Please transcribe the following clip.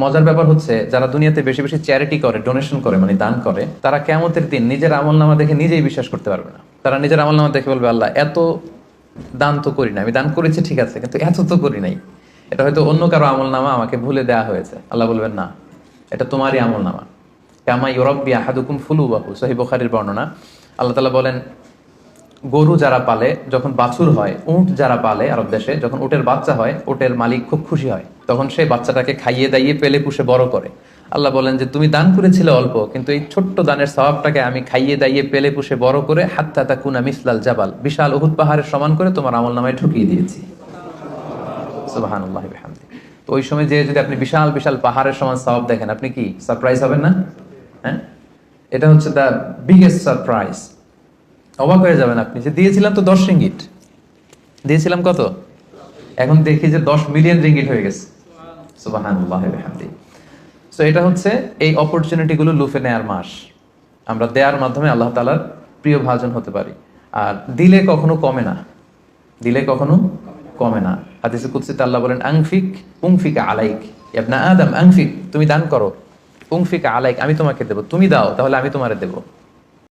মজার ব্যাপার হচ্ছে যারা দুনিয়াতে বেশি বেশি চ্যারিটি করে, ডোনেশন করে, মানে দান করে, তারা কিয়ামতের দিন নিজের আমলনামা দেখে নিজেই বিশ্বাস করতে পারবে না। তারা নিজের আমলনামা দেখে বলবে, আল্লাহ এত দান তো করি না, আমি দান করেছি ঠিক আছে, কিন্তু এত তো করি নাই, এটা হয়তো অন্য কারো আমলনামা, আমাকে ভুলে দেওয়া হয়েছে। আল্লাহ বলবেন না, এটা তোমারই আমলনামা। কামা ইউরাব্বি আহাদুকুম ফুলুবাহু, সহিহ বুখারীর বর্ণনা। আল্লাহ তাআলা বলেন, গরু যারা পালে যখন বাছুর হয়, উট যারা পালে আরব দেশে যখন উটের বাচ্চা হয়, উটের মালিক খুব খুশি হয়, তখন সেই বাচ্চাটাকে খাইয়ে দাইয়ে পেলে পুষে বড় করে। আল্লাহ বলেন যে তুমি দান করেছিলে অল্প, কিন্তু এই ছোট্ট দানের সওয়াবটাকে আমি খাইয়ে দাইয়ে পেলে পুষে বড় করে হাত্তা তাকুনা মিসলাল জাবাল, বিশাল উহুদ পাহাড়ের সমান করে তোমার আমলনামায় ঢুকিয়ে দিয়েছি। সুবহানাল্লাহি বিহামদি। তো ওই সময় যে যদি আপনি বিশাল বিশাল পাহাড়ের সমান সওয়াব দেখেন, আপনি কি সারপ্রাইজ হবেন না? হ্যাঁ, এটা হচ্ছে দ্য বিগেস্ট সারপ্রাইজ। অবাক হয়ে যাবেন আপনি যে দিয়েছিলাম তো 10 রিঙ্গিট, দিয়েছিলাম কত, এখন দেখি যে 10 মিলিয়ন রিঙ্গিট হয়ে গেছে। সুবহানাল্লাহ ওয়া বিহামদিহি। সো এটা হচ্ছে এই অপরচুনিটি গুলো লুফে নেয়ার মাস। আমরা দেওয়ার মাধ্যমে আল্লাহ তাআলার প্রিয় ভাজন হতে পারি। আর দিলে কখনো কমে না, দিলে কখনো কমে না। হাদিসে কুদসিতে আল্লাহ বলেন, আনফিক উনফিকা আলাইক, ইবনা আদম আনফিক, তুমি দান করো, উনফিকা আলাইক, আমি তোমাকে দেব, তুমি দাও তাহলে আমি তোমারে দেব।